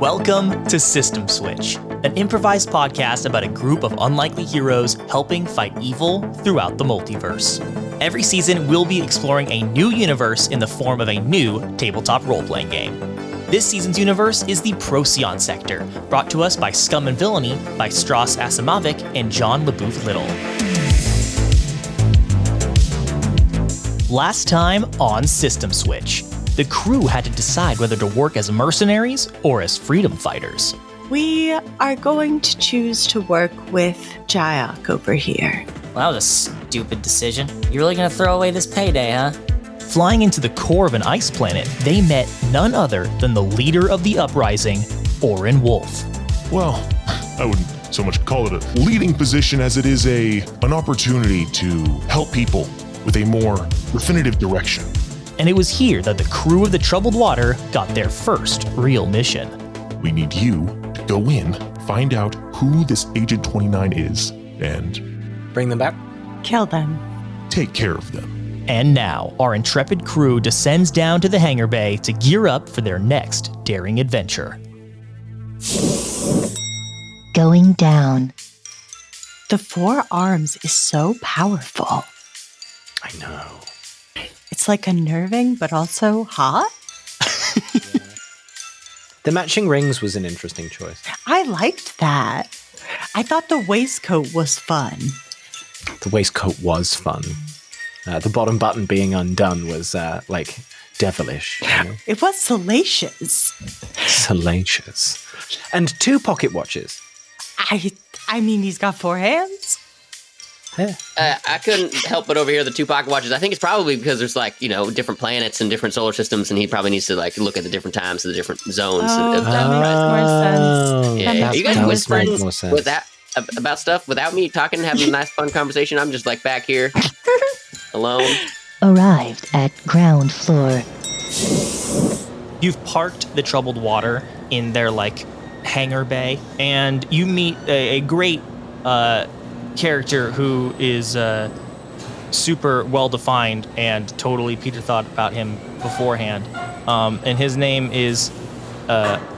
Welcome to System Switch, an improvised podcast about a group of unlikely heroes helping fight evil throughout the multiverse. Every season, we'll be exploring a new universe in the form of a new tabletop role-playing game. This season's universe is the Procyon Sector, brought to us by Scum Villainy by Stras Acimovic and John Leboeuf-Little. Last time on System Switch, the crew had to decide whether to work as mercenaries or as freedom fighters. We are going to choose to work with Jayak over here. Well, that was a stupid decision. You're really gonna throw away this payday, huh? Flying into the core of an ice planet, they met none other than the leader of the uprising, Orin Wolf. Well, I wouldn't so much call it a leading position as it is an opportunity to help people with a more definitive direction. And it was here that the crew of the Troubled Water got their first real mission. We need you to go in, find out who this Agent 29 is, and bring them back. Kill them. Take care of them. And now, our intrepid crew descends down to the hangar bay to gear up for their next daring adventure. Going down. The four arms is so powerful. I know. It's like unnerving, but also hot. The matching rings was an interesting choice. I liked that. I thought the waistcoat was fun. The waistcoat was fun. The bottom button being undone was, devilish. You know? It was salacious. Salacious. And 2 pocket watches. I mean, he's got 4 hands. Yeah. I couldn't help but overhear the 2 pocket watches. I think it's probably because there's different planets and different solar systems, and he probably needs to look at the different times, the different zones. That makes more sense. Yeah, you guys whispering sense. about stuff without me talking and having a nice fun conversation. I'm just back here alone. Arrived at ground floor. You've parked the Troubled Water in their hangar bay, and you meet a great character who is super well-defined and totally Peter thought about him beforehand. And his name is...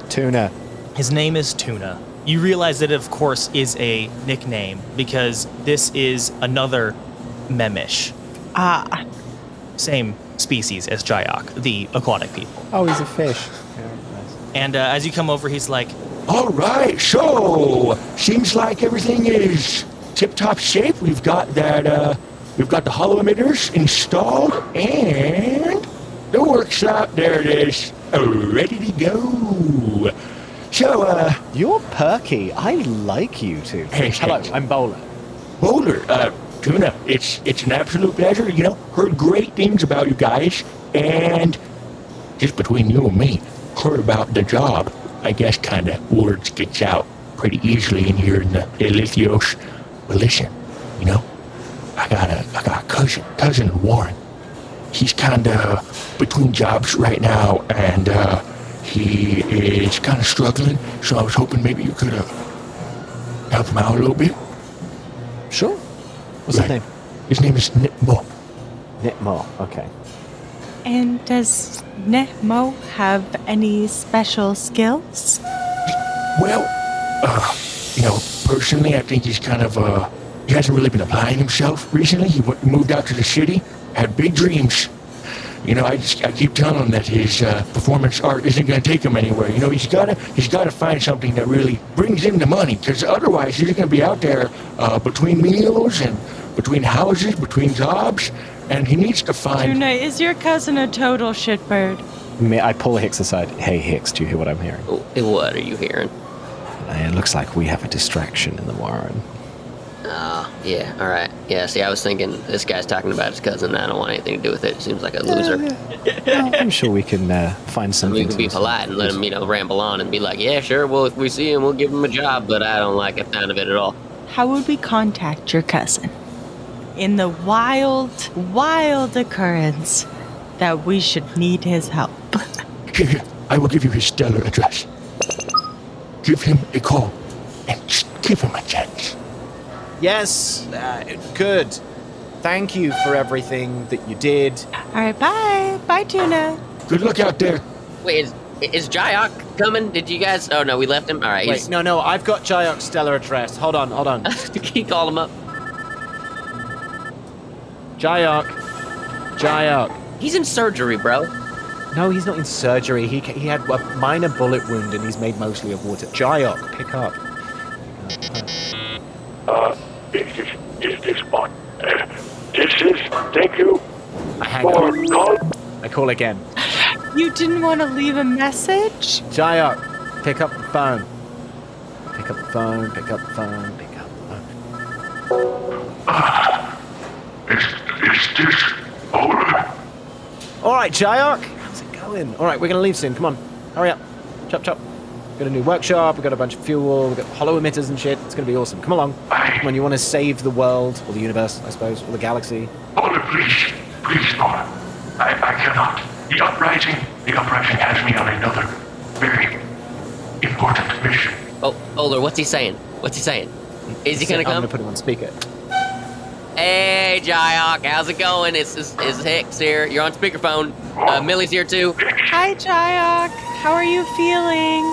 Tuna. His name is Tuna. You realize that it, of course, is a nickname because this is another Memish. Same species as Jayak, the aquatic people. Oh, he's a fish. Yeah, nice. And as you come over, he's like, all right, so seems like everything is tip-top shape. We've got that, we've got the hollow emitters installed, and the workshop, there it is, ready to go. So, You're perky. I like you two. Hey, hello, I'm Bowler. Bowler, Tuna, it's an absolute pleasure. Heard great things about you guys, and just between you and me, heard about the job. I guess kind of words gets out pretty easily in here in the Elithios. But listen, I got a cousin Warren. He's kind of between jobs right now, and he is kind of struggling. So I was hoping maybe you could help him out a little bit. Sure. What's his name? His name is Nitmo. Nitmo, okay. And does Nemo have any special skills? Well, personally, I think he's kind of, he hasn't really been applying himself recently. He moved out to the city, had big dreams. I keep telling him that his performance art isn't going to take him anywhere. He's got to find something that really brings in the money, because otherwise he's going to be out there between meals and between houses, between jobs, and he needs to find... Tuna, is your cousin a total shitbird? I pull Hicks aside. Hey, Hicks, do you hear what I'm hearing? What are you hearing? It looks like we have a distraction in the Warren. Yeah, all right. Yeah, see, I was thinking this guy's talking about his cousin. I don't want anything to do with it. Seems like a loser. Well, I'm sure we can find something. We can be polite and let him, ramble on and be like, yeah, sure, well, if we see him, we'll give him a job, but I don't like the sound of it at all. How would we contact your cousin? In the wild occurrence that we should need his help. Here, I will give you his stellar address. Give him a call and just give him a chance. Yes, good. Thank you for everything that you did. All right, bye. Bye, Tuna. Good luck out there. Wait, Is Jayok coming? Did you guys? Oh no, we left him. All right. Wait, no, I've got Jayok's stellar address. Hold on. Can you call him up? Jayok. He's in surgery, bro. No, he's not in surgery. He had a minor bullet wound and he's made mostly of water. Jayok, pick up. Is this one? Thank you. Hang on. I call again. You didn't want to leave a message? Jayok, pick up the phone. Pick up the phone. Is this over? All right, Jayok. How's it going? All right, we're going to leave soon. Come on. Hurry up. Chop. We've got a new workshop. We've got a bunch of fuel. We've got hollow emitters and shit. It's going to be awesome. Come along. Come on, you want to save the world, or the universe, I suppose, or the galaxy. Boulder, please, Boulder. I cannot. The uprising has me on another very important mission. Oh, Boulder, what's he saying? Is he gonna come? I'm gonna put him on speaker. Hey, Jayok, how's it going? It's Hicks here. You're on speakerphone. Millie's here too. Hi, Jayok. How are you feeling?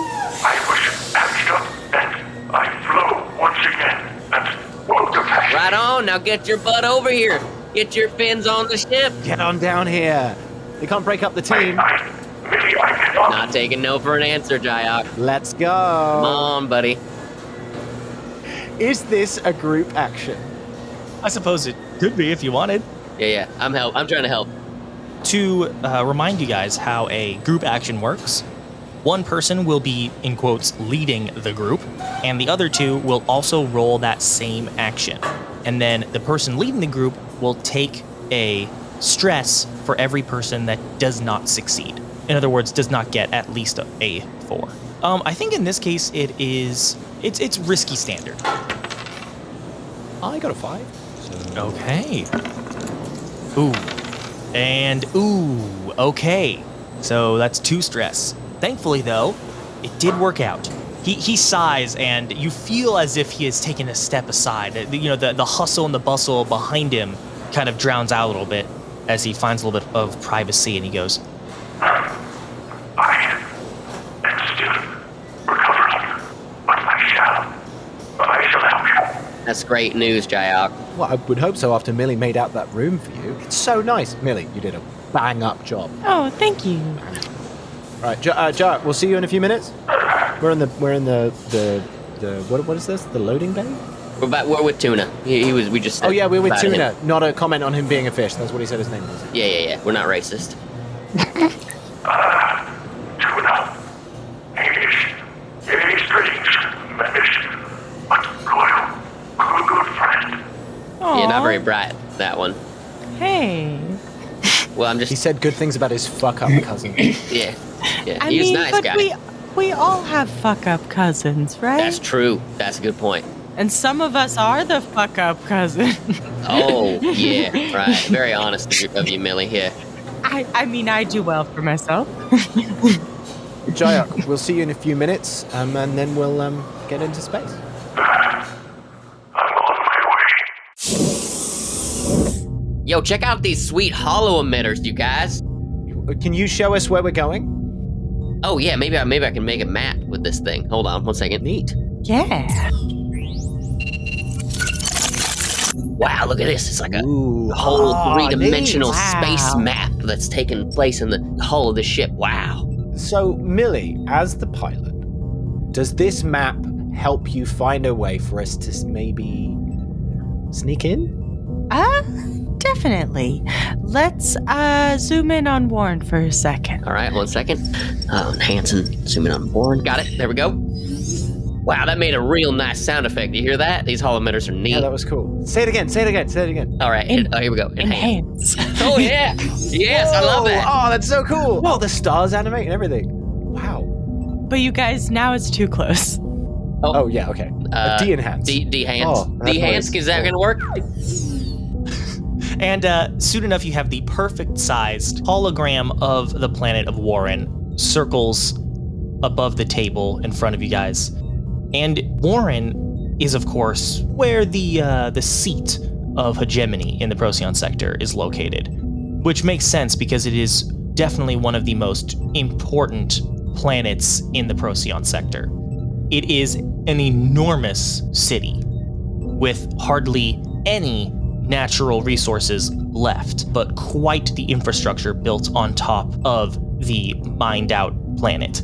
I was patched up and I flew once again and woke the fashion. Right on. Now get your butt over here. Get your fins on the ship. Get on down here. They can't break up the team. Millie, I cannot. Not taking no for an answer, Jayok. Let's go. Come on, buddy. Is this a group action? I suppose it could be if you wanted. Yeah. I'm trying to help. To remind you guys how a group action works, one person will be, in quotes, leading the group, and the other two will also roll that same action. And then the person leading the group will take a stress for every person that does not succeed. In other words, does not get at least a 4. I think in this case it's risky standard. I got a 5. So. Okay. Okay. So that's 2 stress. Thankfully, though, it did work out. He sighs, and you feel as if he has taken a step aside. The hustle and the bustle behind him kind of drowns out a little bit as he finds a little bit of privacy, and he goes, I am still recovering, but I shall help you. That's great news, Jayok. Well, I would hope so after Millie made out that room for you. It's so nice. Millie, you did a bang-up job. Oh, thank you. All right, Jar, we'll see you in a few minutes. We're in the what is this? The loading bay? We're with Tuna. We just. Oh yeah, we're with invited Tuna. him. Not a comment on him being a fish. That's what he said his name was. Yeah. We're not racist. Tuna. He's strange, menace, but loyal, good friend. Yeah, not very bright, that one. Hey. Well, I'm just. He said good things about his fuck-up cousin. Yeah. I He's mean, a nice but guy. we all have fuck-up cousins, right? That's true. That's a good point. And some of us are the fuck-up cousin. Oh, yeah, right. Very honest of you, Millie, here. I mean, I do well for myself. Jayok, we'll see you in a few minutes, and then we'll get into space. I'm on my way. Yo, check out these sweet hollow emitters, you guys. Can you show us where we're going? Oh, yeah, maybe I can make a map with this thing. Hold on, 1 second. Neat. Yeah. Wow, look at this. It's like a Ooh, whole three-dimensional neat. space Wow. map that's taking place in the hull of the ship. Wow. So, Millie, as the pilot, does this map help you find a way for us to maybe sneak in? Definitely. Let's zoom in on Warren for a second. All right, 1 second. Enhancing, zooming on board. Got it. There we go. Wow, that made a real nice sound effect. You hear that? These hollow emitters are neat. Yeah, that was cool. Say it again. All right, here we go. Enhance. Oh, yeah. Yes, I love that. Oh, that's so cool. Oh, the stars animate and everything. Wow. But you guys, now it's too close. Oh, yeah, okay. De-enhance. De-hands. Oh, that's De-hands, nice. is that going to work? And soon enough, you have the perfect-sized hologram of the planet of Warren circles above the table in front of you guys. And Warren is, of course, where the seat of hegemony in the Procyon Sector is located, which makes sense because it is definitely one of the most important planets in the Procyon Sector. It is an enormous city with hardly any natural resources left, but quite the infrastructure built on top of the mined out planet.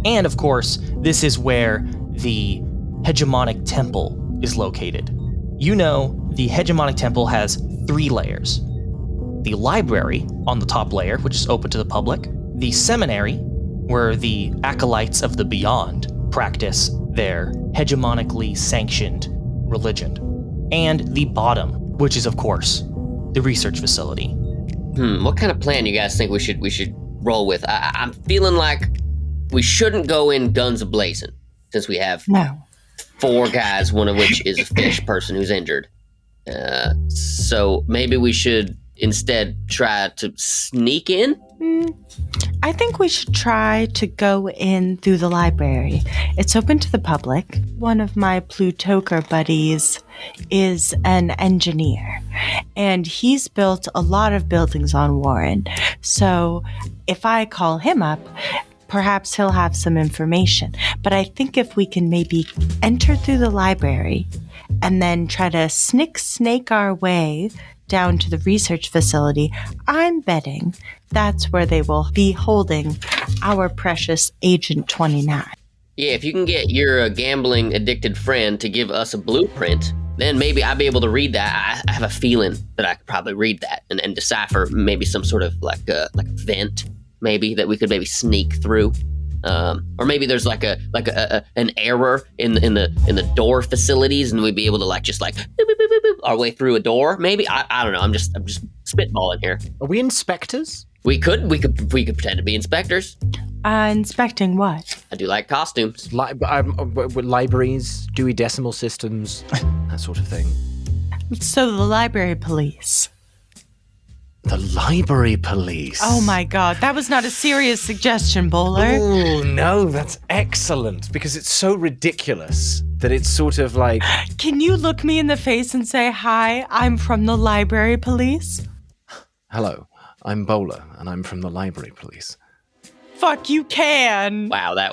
And of course, this is where the hegemonic temple is located. You know, the hegemonic temple has 3 layers. The library on the top layer, which is open to the public, the seminary, where the acolytes of the beyond practice their hegemonically sanctioned religion, and the bottom, which is of course the research facility. What kind of plan you guys think we should roll with? I'm feeling like we shouldn't go in guns a-blazing, since we have 4 guys, one of which is a fish person who's injured. So maybe we should instead try to sneak in? I think we should try to go in through the library. It's open to the public. One of my Plutoker buddies is an engineer, and he's built a lot of buildings on Warren. So if I call him up, perhaps he'll have some information. But I think if we can maybe enter through the library and then try to snake our way down to the research facility, I'm betting that's where they will be holding our precious Agent 29. Yeah, if you can get your gambling addicted friend to give us a blueprint, then maybe I'll be able to read that. I have a feeling that I could probably read that and decipher maybe some sort of like a vent, maybe that we could maybe sneak through. Or maybe there's like an error in the door facilities, and we'd be able to just boop, boop, boop, boop, our way through a door. Maybe I don't know. I'm just spitballing here. Are we inspectors? We could pretend to be inspectors. Inspecting what? I do like costumes. Libraries, Dewey Decimal Systems, that sort of thing. So the library police. The library police. Oh my god, that was not a serious suggestion, Bowler. Oh no, that's excellent, because it's so ridiculous that it's sort of like... Can you look me in the face and say, hi, I'm from the library police? Hello, I'm Bowler, and I'm from the library police. Fuck, you can. Wow, that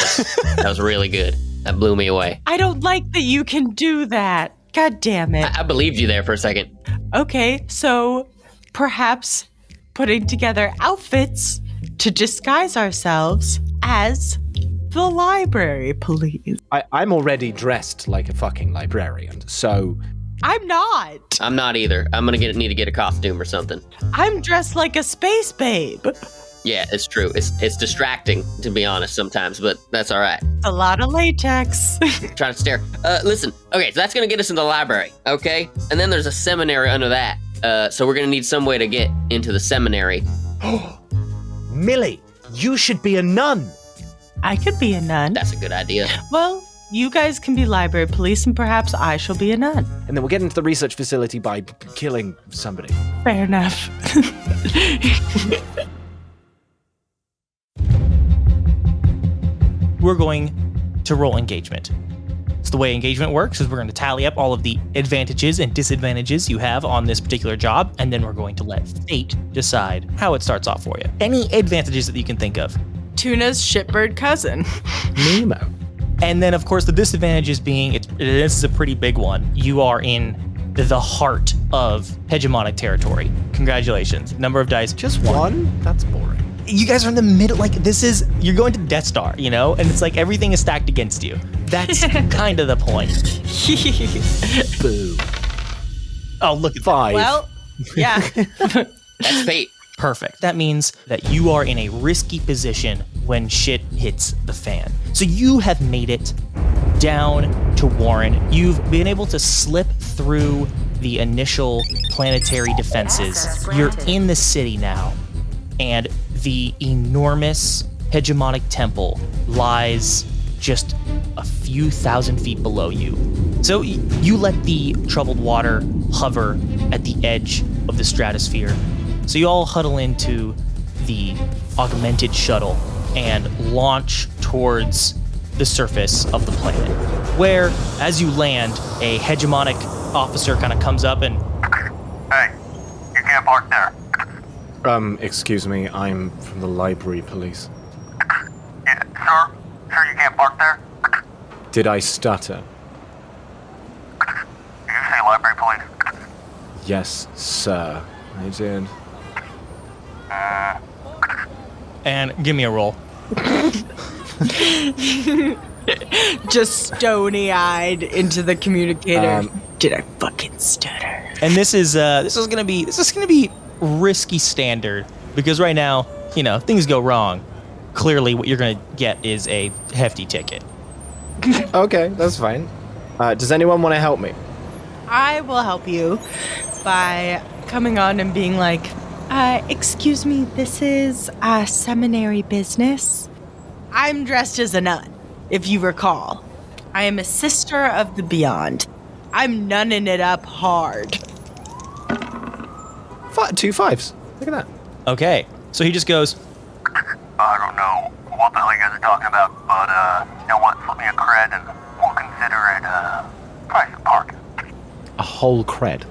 was really good. That blew me away. I don't like that you can do that. God damn it. I believed you there for a second. Okay, so perhaps putting together outfits to disguise ourselves as the library police. I'm already dressed like a fucking librarian, so... I'm not. I'm not either. I'm gonna need to get a costume or something. I'm dressed like a space babe. Yeah, it's true. It's distracting, to be honest, sometimes, but that's all right. A lot of latex. Trying to stare. Listen. Okay, so that's gonna get us into the library, okay? And then there's a seminary under that. So we're gonna need some way to get into the seminary. Millie, you should be a nun. I could be a nun. That's a good idea. Well, you guys can be library police, and perhaps I shall be a nun. And then we'll get into the research facility by killing somebody. Fair enough. We're going to roll engagement. So the way engagement works is we're going to tally up all of the advantages and disadvantages you have on this particular job, and then we're going to let fate decide how it starts off for you. Any advantages that you can think of. Tuna's shitbird cousin. Nemo. And then, of course, the disadvantages being, this is a pretty big one. You are in the heart of hegemonic territory. Congratulations. Number of dice. Just one? That's boring. You guys are in the middle, you're going to Death Star, and it's like everything is stacked against you. That's kind of the point. Boo. Oh, look at 5. Well, yeah. That's fate. Perfect. That means that you are in a risky position when shit hits the fan. So you have made it down to Warren. You've been able to slip through the initial planetary defenses. You're in the city now, and the enormous hegemonic temple lies just a few thousand feet below you. So you let the troubled water hover at the edge of the stratosphere. So you all huddle into the augmented shuttle and launch towards the surface of the planet, where, as you land, a hegemonic officer kind of comes up and... Hey, you can't park there. Excuse me, I'm from the library police. Yeah, park there? Did I stutter? Did you say library police? Yes, sir. I did. And give me a roll. Just stony-eyed into the communicator. Did I fucking stutter? And this is gonna be risky standard because right now, things go wrong. Clearly, what you're gonna get is a hefty ticket. Okay, that's fine. Does anyone want to help me? I will help you by coming on and being like, excuse me, this is seminary business. I'm dressed as a nun, if you recall. I am a sister of the beyond. I'm nunning it up hard. 2 5s. Look at that. Okay, so he just goes, I don't know what the hell you guys are talking about, but, you know what? Slip me a cred and we'll consider it, price of parking. A whole cred.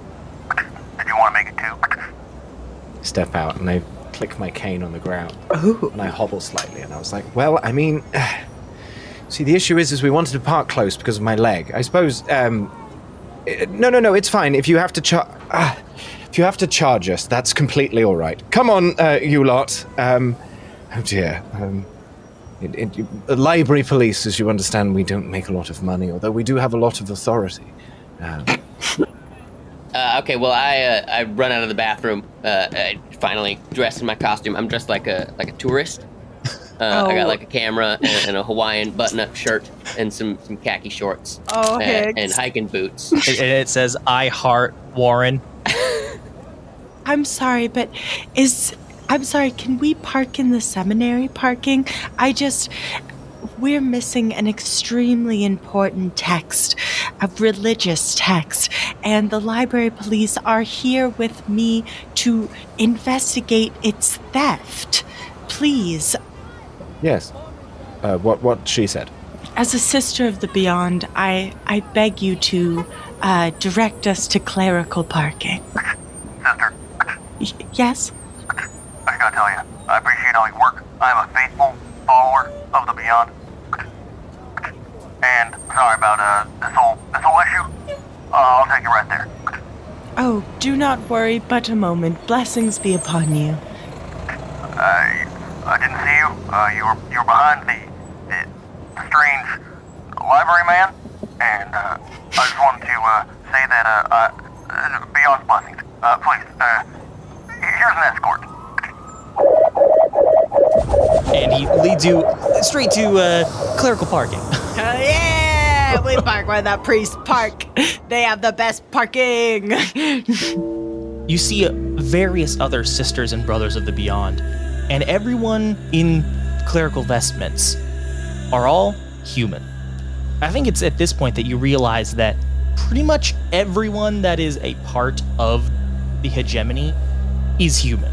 Did you want to make it 2? Step out and I click my cane on the ground. Ooh. And I hobble slightly and I was like, well, I mean, see, the issue is we wanted to park close because of my leg. I suppose, no, it's fine. If you have to charge us, that's completely all right. Come on, you lot. Oh dear. Library police, as you understand, we don't make a lot of money, although we do have a lot of authority. Okay, well, I run out of the bathroom. I finally dressed in my costume. I'm dressed like a tourist. I got like a camera and a Hawaiian button-up shirt and some khaki shorts. Oh, and hiking boots. and it says, "I heart Warren." I'm sorry, but can we park in the seminary parking? We're missing an extremely important text, a religious text, and the library police are here with me to investigate its theft. Please. Yes. What she said. As a sister of the beyond, I beg you to direct us to clerical parking. Sister, Yes? I gotta tell you, I appreciate all your work. I'm a faithful follower of the Beyond. And sorry about this whole issue. I'll take it right there. Oh, do not worry but a moment. Blessings be upon you. I didn't see you. You were behind the strange library man, and I just wanted to say that Beyond's blessings. Please, here's an escort. And he leads you straight to clerical parking. Yeah, we park where the priests park. They have the best parking. You see various other sisters and brothers of the Beyond, and everyone in clerical vestments are all human. I think it's at this point that you realize that pretty much everyone that is a part of the hegemony is human.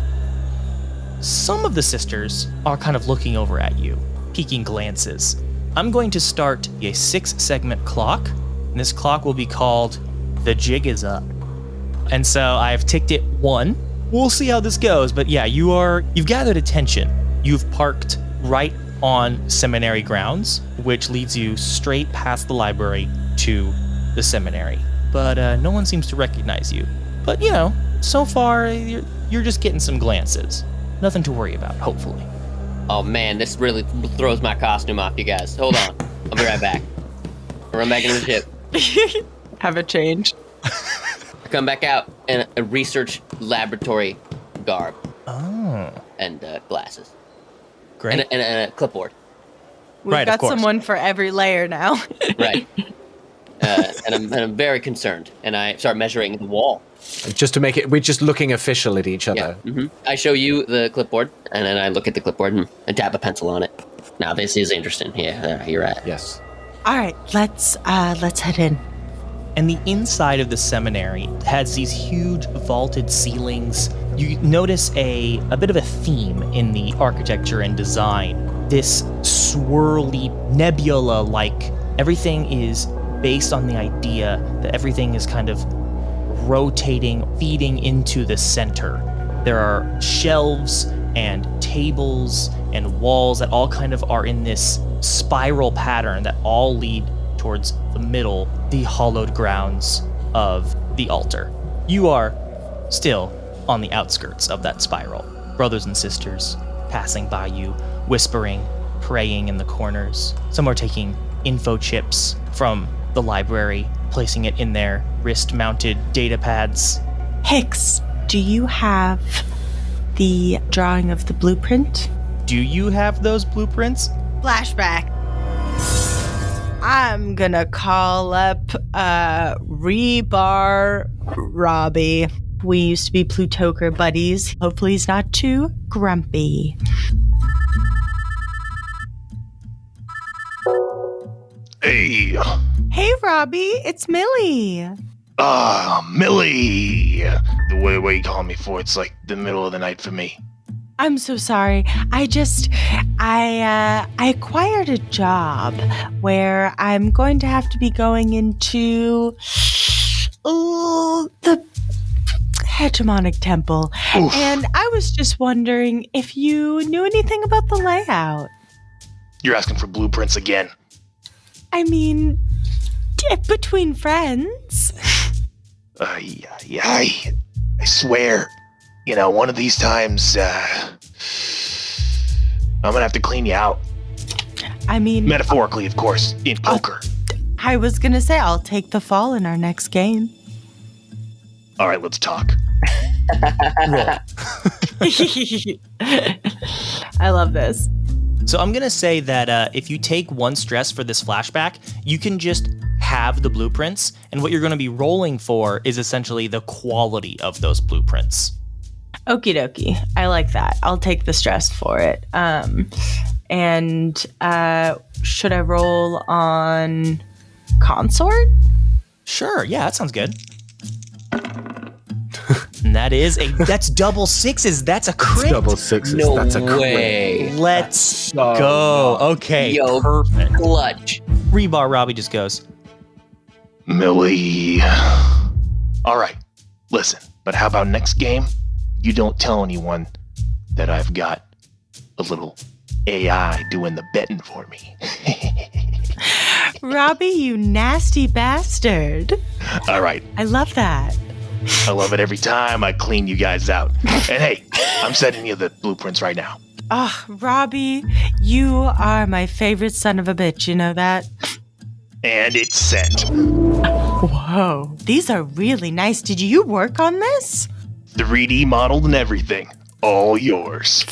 Some of the sisters are kind of looking over at you, peeking glances. I'm going to start a 6-segment clock, and this clock will be called The Jig Is Up. And so I've ticked it 1. We'll see how this goes, but yeah, you've gathered attention. You've parked right on seminary grounds, which leads you straight past the library to the seminary. But no one seems to recognize you. But so far, you're just getting some glances. Nothing to worry about, hopefully. Oh man, this really throws my costume off, you guys. Hold on. I'll be right back. I'll run back into the ship. Have a change. I come back out in a research laboratory garb. Oh. And glasses. Great. And a clipboard. We've got someone for every layer now. Right. And I'm very concerned. And I start measuring the wall. Just to make it, we're just looking official at each other. Yeah. Mm-hmm. I show you the clipboard, and then I look at the clipboard and tap a pencil on it. Now this is interesting. Yeah, you're right. Yes. All right, let's head in. And the inside of the seminary has these huge vaulted ceilings. You notice a bit of a theme in the architecture and design. This swirly nebula-like, everything is based on the idea that everything is kind of rotating, feeding into the center. There are shelves and tables and walls that all kind of are in this spiral pattern that all lead towards the middle, the hollowed grounds of the altar. You are still on the outskirts of that spiral. Brothers and sisters passing by you, whispering, praying in the corners. Some are taking info chips from the library, placing it in their wrist-mounted data pads. Hicks, do you have the drawing of the blueprint? Do you have those blueprints? Flashback. I'm gonna call up Rebar Robbie. We used to be Plutoker buddies. Hopefully he's not too grumpy. Hey, Hey Robbie, it's Millie. Millie. The way you call me for it's like the middle of the night for me. I'm so sorry. I acquired a job where I'm going to have to be going into the hegemonic temple. Oof. And I was just wondering if you knew anything about the layout. You're asking for blueprints again. I mean, between friends. I swear, one of these times, I'm gonna have to clean you out. I mean, Metaphorically, of course, in poker. I was gonna say I'll take the fall in our next game. All right, let's talk. I love this. So I'm going to say that if you take 1 stress for this flashback, you can just have the blueprints, and what you're going to be rolling for is essentially the quality of those blueprints. Okie dokie. I like that. I'll take the stress for it. And should I roll on consort? Sure, yeah, that sounds good. And that's double sixes. That's a crit. Double sixes. No That's a crit. way. Let's go. Okay, Yo, perfect. clutch. Rebar Robbie just goes, Millie. All right, listen, but how about next game? You don't tell anyone that I've got a little AI doing the betting for me. Robbie, you nasty bastard. All right, I love that. I love it every time I clean you guys out. And hey, I'm sending you the blueprints right now. Oh, Robbie, you are my favorite son of a bitch, you know that? And it's sent. Whoa, these are really nice. Did you work on this? 3D modeled and everything. All yours.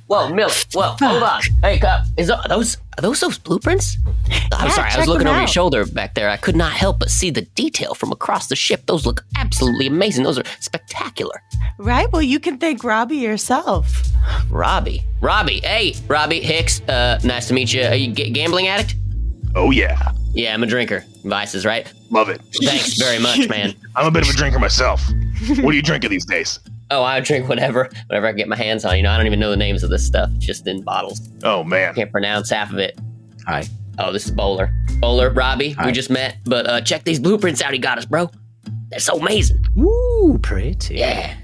Whoa, Millie. Whoa, hold on. Hey, Cup. Are those blueprints? I'm Yeah, sorry, I check was looking them over your out. shoulder back there. I could not help but see the detail from across the ship. Those look absolutely amazing. Those are spectacular. Right? Well, you can thank Robbie yourself. Robbie. Hey, Robbie Hicks. Nice to meet you. Are you a gambling addict? Oh yeah. Yeah, I'm a drinker. Vices, right? Love it. Thanks very much, man. I'm a bit of a drinker myself. What are you drinking these days? Oh, I drink whatever I can get my hands on. I don't even know the names of this stuff. It's just in bottles. Oh man. Can't pronounce half of it. Hi. Oh, this is Bowler. Bowler, Robbie, Hi. we just met. But check these blueprints out he got us, bro. They're so amazing. Ooh, pretty. Yeah.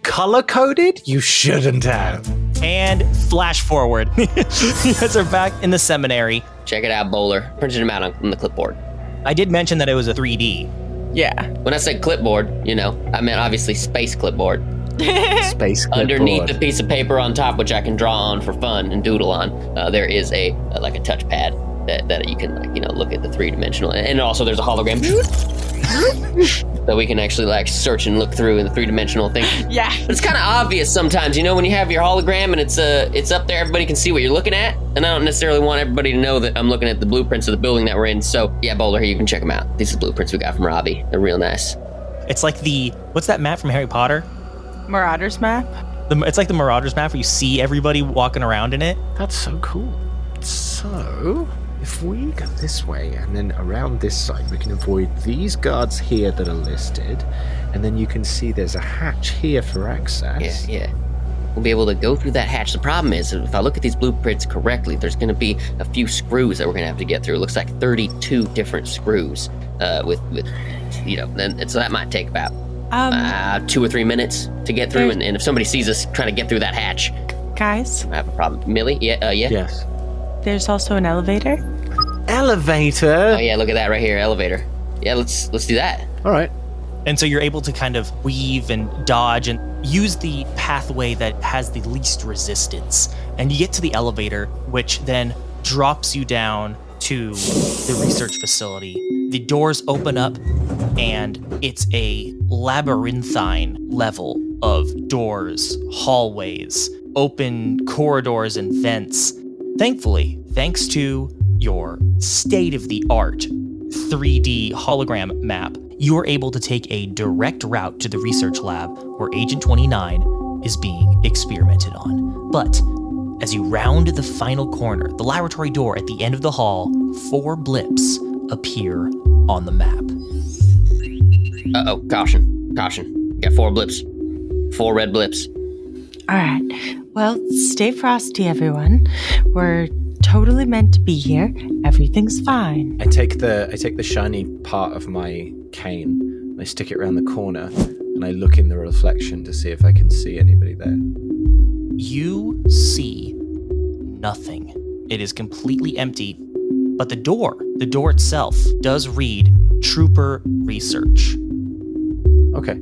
Color-coded? You shouldn't have. and flash forward. You guys are back in the seminary. Check it out, Bowler. Printed them out on the clipboard. I did mention that it was a 3D. Yeah. When I said clipboard, I meant obviously space clipboard. Space clipboard. Underneath the piece of paper on top, which I can draw on for fun and doodle on, there is a touchpad that you can look at the 3-dimensional, and also there's a hologram. So we can actually search and look through in the 3-dimensional thing. Yeah. But it's kind of obvious sometimes, when you have your hologram and it's up there, everybody can see what you're looking at, and I don't necessarily want everybody to know that I'm looking at the blueprints of the building that we're in. So yeah, Bowler, here, you can check them out. These are the blueprints we got from Robbie. They're real nice. It's like what's that map from Harry Potter? Marauders map? It's like the Marauders map where you see everybody walking around in it. That's so cool. So, if we go this way and then around this side, we can avoid these guards here that are listed, and then you can see there's a hatch here for access. Yeah. We'll be able to go through that hatch. The problem is, if I look at these blueprints correctly, there's going to be a few screws that we're going to have to get through. It looks like 32 different screws and so that might take about 2 or 3 minutes to get through. And if somebody sees us trying to get through that hatch, Guys, I have a problem. Millie? Yeah. Yes. there's also an elevator. Elevator? Oh yeah, look at that right here, elevator. Yeah, let's do that. All right. And so you're able to kind of weave and dodge and use the pathway that has the least resistance. And you get to the elevator, which then drops you down to the research facility. The doors open up, and it's a labyrinthine level of doors, hallways, open corridors, and vents. Thankfully, thanks to your state-of-the-art 3D hologram map, you are able to take a direct route to the research lab where Agent 29 is being experimented on. But as you round the final corner, the laboratory door at the end of the hall, 4 blips appear on the map. Uh-oh, caution. Got 4 blips. 4 red blips. All right. Well, stay frosty, everyone. We're totally meant to be here. Everything's fine. I take the shiny part of my cane, and I stick it around the corner, and I look in the reflection to see if I can see anybody there. You see nothing. It is completely empty, but the door itself does read Trooper Research. Okay.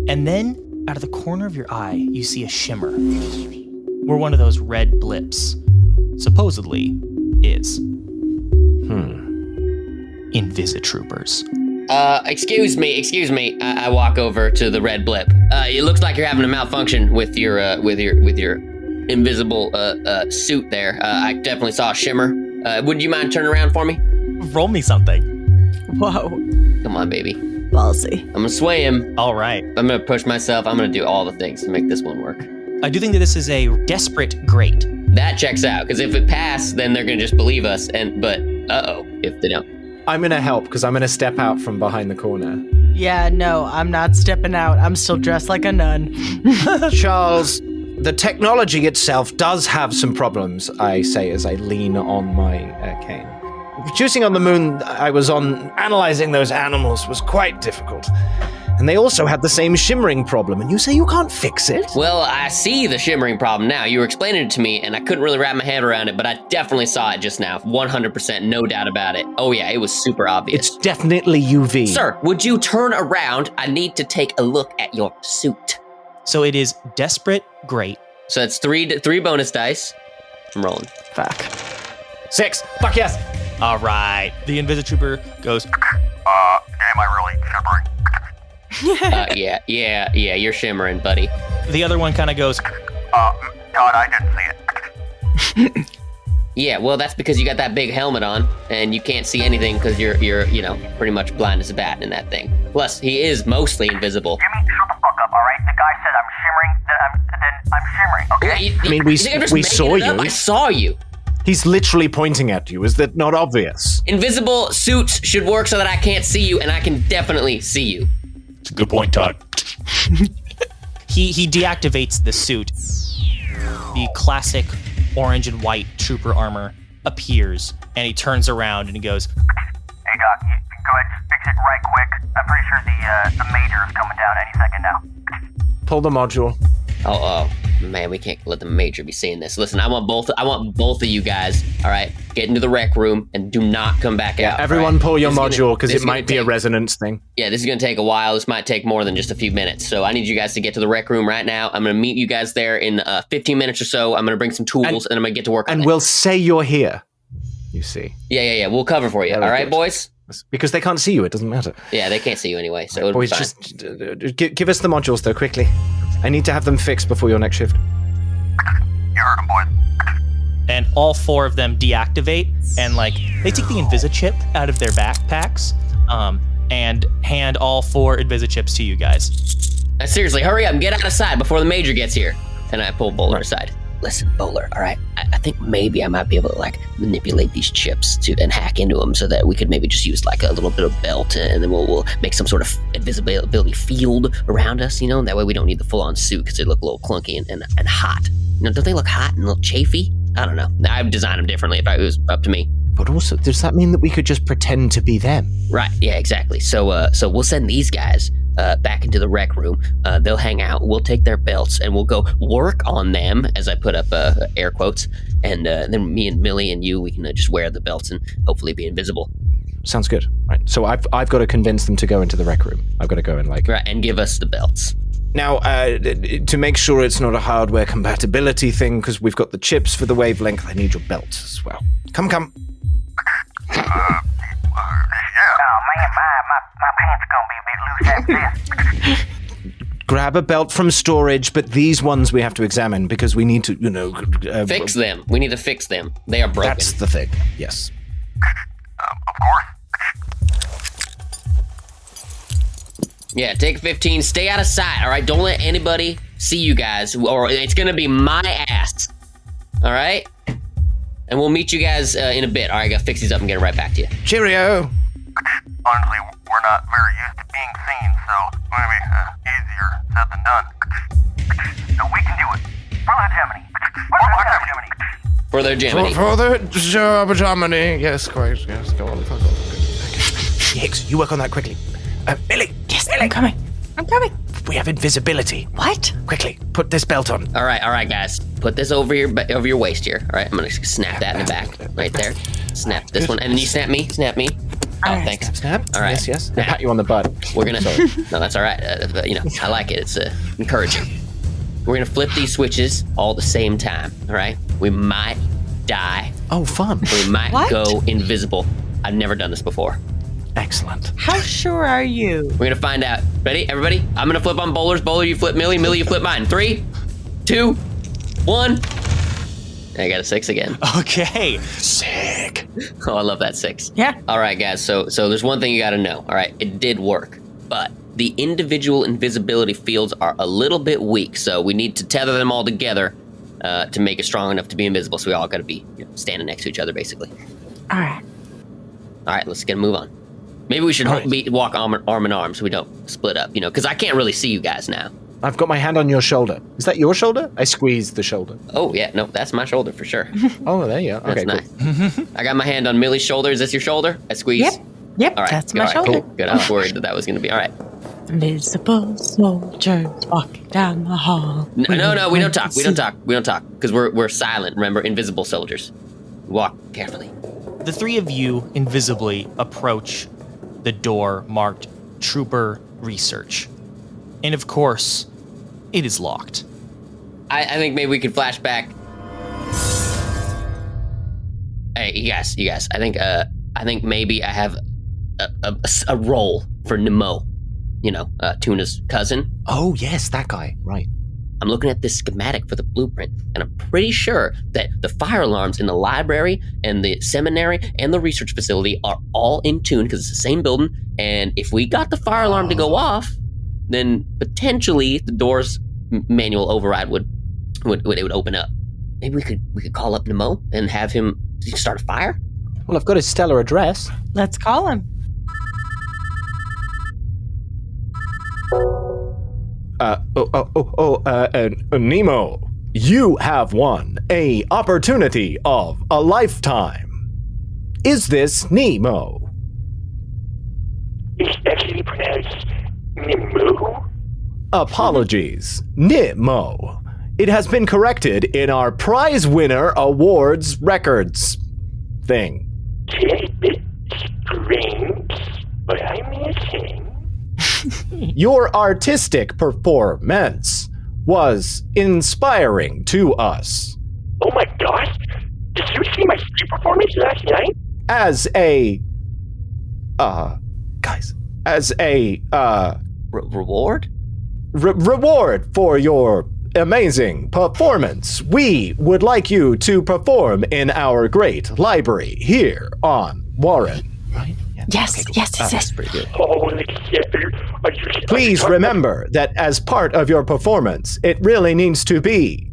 And then out of the corner of your eye, you see a shimmer where one of those red blips supposedly is. Invisitroopers. Excuse me. I walk over to the red blip. It looks like you're having a malfunction with your invisible suit there. I definitely saw a shimmer. Would you mind turning around for me? Roll me something. Whoa. Come on, baby. Ballsy. I'm gonna sway him. All right. I'm gonna push myself. I'm gonna do all the things to make this one work. I do think that this is a desperate great. That checks out, because if it passed, then they're gonna just believe us. But if they don't. I'm gonna help, because I'm gonna step out from behind the corner. Yeah, no, I'm not stepping out. I'm still dressed like a nun. Charles, the technology itself does have some problems, I say as I lean on my cane. Producing on the moon I was on, analyzing those animals was quite difficult. And they also had the same shimmering problem, and you say you can't fix it? Well, I see the shimmering problem now. You were explaining it to me, and I couldn't really wrap my head around it, but I definitely saw it just now. 100%, no doubt about it. Oh yeah, it was super obvious. It's definitely UV. Sir, would you turn around? I need to take a look at your suit. So it is desperate great. So that's three bonus dice. I'm rolling. Fuck. 6. Fuck yes. All right. The Invisitrooper goes. Am I really shimmering? Yeah, you're shimmering, buddy. The other one kind of goes. God, I didn't see it. Yeah, well, that's because you got that big helmet on, and you can't see anything because you're pretty much blind as a bat in that thing. Plus, he is mostly invisible. Jimmy, shut the fuck up, all right? The guy said I'm shimmering, then I'm shimmering, okay? I mean, we saw you. I saw you. He's literally pointing at you. Is that not obvious? Invisible suits should work so that I can't see you, and I can definitely see you. It's a good point, Todd. He deactivates the suit. The classic orange and white trooper armor appears, and he turns around and he goes, Hey, Doc, you go ahead and fix it right quick. I'm pretty sure the major is coming down any second now. Pull the module. Oh, man, we can't let the major be seeing this. Listen, I want both of you guys, all right? Get into the rec room and do not come back out. Everyone right? pull your module, because it might be a resonance thing. Yeah, this is going to take a while. This might take more than just a few minutes. So I need you guys to get to the rec room right now. I'm going to meet you guys there in 15 minutes or so. I'm going to bring some tools, and I'm going to get to work on it. And we'll say you're here, you see. Yeah. We'll cover for you. All right, boys? Because they can't see you. It doesn't matter. Yeah, they can't see you anyway, so it'll be fine. Just give us the modules, though, quickly. I need to have them fixed before your next shift. You heard him, boys. and all 4 of them deactivate, and they take the Invisichip out of their backpacks, and hand all 4 Invisichips to you guys. Seriously, hurry up and get out of sight before the major gets here. And I pull Bowler aside. Listen, Bowler, all right, I think maybe I might be able to manipulate these chips and hack into them so that we could maybe just use a little bit of belt, and then we'll make some sort of invisibility field around us, and that way we don't need the full-on suit because they look a little clunky and hot. Don't they look hot and a little chafy? I don't know. I'd design them differently if it was up to me. But also, does that mean that we could just pretend to be them? Right, yeah, exactly. So we'll send these guys back into the rec room. They'll hang out. We'll take their belts and we'll go work on them, as I put up air quotes. And then me and Millie and you, we can just wear the belts and hopefully be invisible. Sounds good. Right. So I've got to convince them to go into the rec room. I've got to go and Right, and give us the belts. Now, to make sure it's not a hardware compatibility thing, because we've got the chips for the wavelength, I need your belts as well. Come. Yeah. Oh, man, my pants are gonna be a bit loose after this. Grab a belt from storage, but these ones we have to examine because we need to, fix them. We need to fix them. They are broken. That's the thing. Yes. Of course. Yeah, take 15. Stay out of sight, all right? Don't let anybody see you guys, or it's going to be my ass, all right? And we'll meet you guys in a bit. All right, I got to fix these up and get it right back to you. Cheerio. Honestly, we're not very used to being seen, so maybe easier said than done. No, we can do it. For the Gemini. For their Gemini. For the Germany. Yes, quite. Yes, go on. Hicks, you work on that quickly. Millie. Yes, Millie. I'm coming. We have invisibility. What? Quickly, put this belt on. All right, guys. Put this over your waist here. All right, I'm gonna snap that in the back, right there. Snap this one, and then you snap me. Oh, right. thanks. Snap. All right. Yes. I'll pat you on the butt. We're gonna. No, that's all right. I like it. It's encouraging. We're gonna flip these switches all at the same time. All right. We might die. Oh, fun. We might go invisible. I've never done this before. Excellent. How sure are you? We're gonna find out. Ready, everybody? I'm gonna flip on Bowlers. Bowler, you flip Millie. Millie, you flip mine. 3, 2, 1. I got a 6 again. Okay. Sick. Oh, I love that 6. Yeah. All right, guys. So there's one thing you got to know. All right, it did work, but the individual invisibility fields are a little bit weak. So we need to tether them all together to make it strong enough to be invisible. So we all got to be standing next to each other, basically. All right. All right, let's get a move on. Maybe we should walk arm in arm so we don't split up. Because I can't really see you guys now. I've got my hand on your shoulder. Is that your shoulder? I squeezed the shoulder. Oh, yeah. No, that's my shoulder for sure. Oh, there you go. Okay, that's cool. nice. I got my hand on Millie's shoulder. Is this your shoulder? I squeeze? Yep, all right. that's my all right, shoulder. Cool. Good. I was worried that was going to be all right. Invisible soldiers walking down the hall. No, we don't talk. We don't talk because we're silent. Remember, invisible soldiers. Walk carefully. The three of you invisibly approach the door marked Trooper Research. And of course, it is locked. I think maybe we could flash back. Hey, you guys. I think maybe I have a role for Nemo. Tuna's cousin. Oh, yes, that guy. Right. I'm looking at this schematic for the blueprint, and I'm pretty sure that the fire alarms in the library and the seminary and the research facility are all in tune because it's the same building. And if we got the fire alarm to go off, then potentially the door's manual override would open up. Maybe we could call up Nemo and have him start a fire. Well, I've got his stellar address. Let's call him. Nemo, you have won a opportunity of a lifetime. Is this Nemo? It's actually pronounced Nemo. Apologies, Nemo. It has been corrected in our prize winner awards records thing. It's a bit strange, but I'm listening. Your artistic performance was inspiring to us. Oh my gosh! Did you see my street performance last night? As a reward? Reward for your amazing performance, we would like you to perform in our great library here on Warren. Right? Yes. That's pretty good. Holy shit! Please remember that as part of your performance, it really needs to be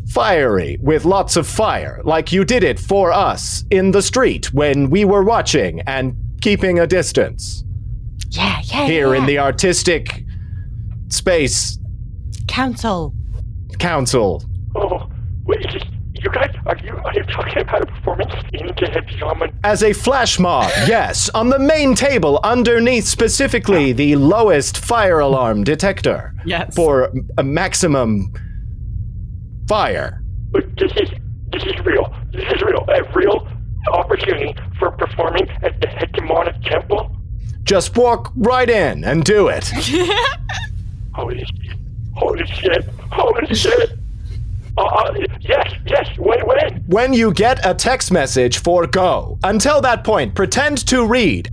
fiery with lots of fire, like you did it for us in the street when we were watching and keeping a distance. Yeah. Here in the artistic space Council. Oh, what is this? You guys, are you talking about a performance into Headstrong? As a flash mob, yes, on the main table underneath specifically the lowest fire alarm detector. Yes. For a maximum fire. But this is real. This is real. A real opportunity for performing at the Hegemonic Temple. Just walk right in and do it. Holy shit. Yes, when? When you get a text message for go. Until that point, pretend to read.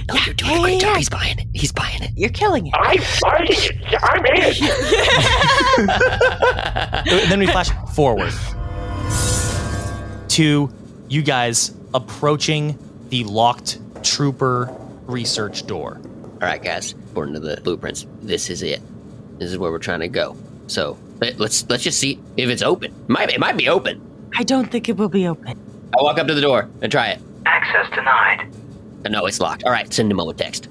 No, you're doing a great job. He's buying it. He's buying it. You're killing it. I'm buying it. Yeah, I'm in. Then we flash forward to you guys approaching the locked trooper research door. All right, guys. According to the blueprints, this is it. This is where we're trying to go. So let's just see if it's open. It might be open. I don't think it will be open. I walk up to the door and try it. Access denied. No, it's locked. All right, send him a text.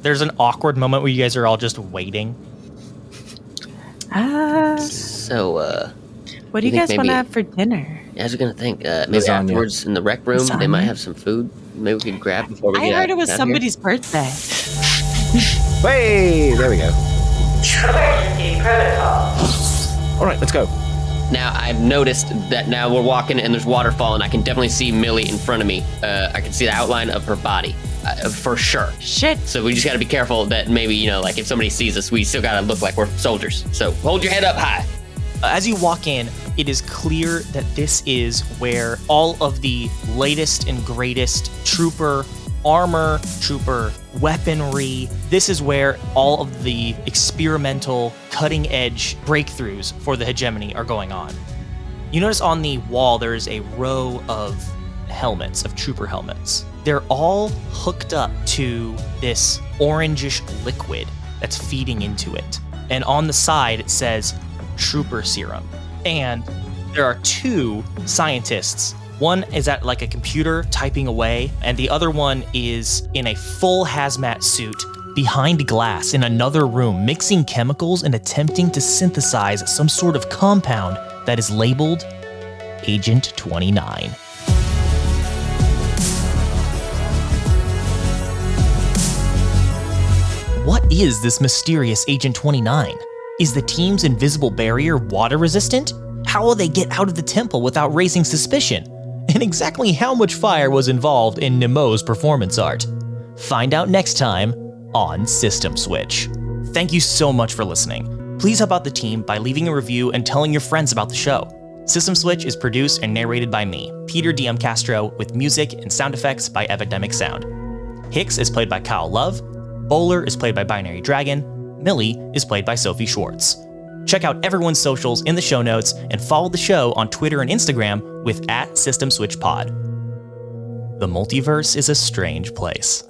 There's an awkward moment where you guys are all just waiting. So, what do you guys want to have for dinner? I was gonna think, maybe Lasagna. afterwards in the rec room, Lasagna. they might have some food. Maybe we could grab before we I get heard it was out of somebody's birthday. Hey, there we go. All right, let's go. here. Now, I've noticed that now we're walking and there's waterfall, and I can definitely see Millie in front of me. I can see the outline of her body, for sure. Shit. So we just gotta be careful that maybe, like if somebody sees us, we still gotta look like we're soldiers. So hold your head up high. As you walk in, it is clear that this is where all of the latest and greatest trooper armor, trooper weaponry, this is where all of the experimental cutting edge breakthroughs for the hegemony are going on. You notice on the wall there is a row of helmets, of trooper helmets. They're all hooked up to this orangish liquid that's feeding into it. And on the side it says trooper serum. And there are two scientists. One is at like a computer typing away, and the other one is in a full hazmat suit behind glass in another room, mixing chemicals and attempting to synthesize some sort of compound that is labeled Agent 29. What is this mysterious Agent 29? Is the team's invisible barrier water resistant? How will they get out of the temple without raising suspicion? And exactly how much fire was involved in Nemo's performance art? Find out next time on System Switch. Thank you so much for listening. Please help out the team by leaving a review and telling your friends about the show. System Switch is produced and narrated by me, Peter DM Castro, with music and sound effects by Epidemic Sound. Hicks is played by Kyle Love, Bowler is played by Binary Dragon, Millie is played by Sophie Schwartz. Check out everyone's socials in the show notes and follow the show on Twitter and Instagram with @SystemSwitchPod. The multiverse is a strange place.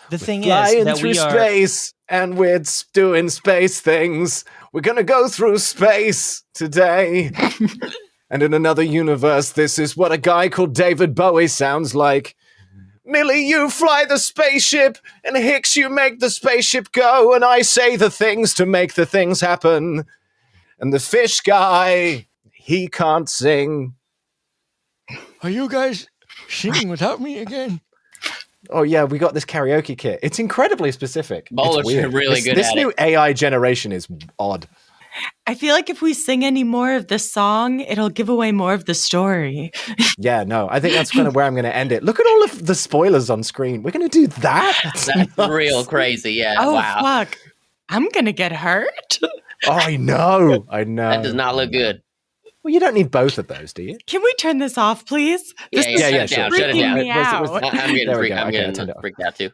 The thing Flying is that through we are space, and we're doing space things. We're gonna go through space today. And in another universe, this is what a guy called David Bowie sounds like. Millie, you fly the spaceship, and Hicks, you make the spaceship go, and I say the things to make the things happen. And the fish guy, he can't sing. Are you guys singing without me again? Oh yeah, we got this karaoke kit. It's incredibly specific. Bowler's It's weird. really good This at new it. AI generation is odd. I feel like if we sing any more of this song, it'll give away more of the story. Yeah, no, I think that's kind of where I'm going to end it. Look at all of the spoilers on screen. We're going to do that? That's nuts. real crazy, yeah. Oh, Wow. fuck. I'm gonna get hurt. Oh, I know. I know. That does not look good. Well, you don't need both of those, do you? Can we turn this off, please? This is yeah, Shut it down, freaking shut it down. me out. I'm getting There we freaked. go. I'm Okay, I getting turned it off. freaked out too.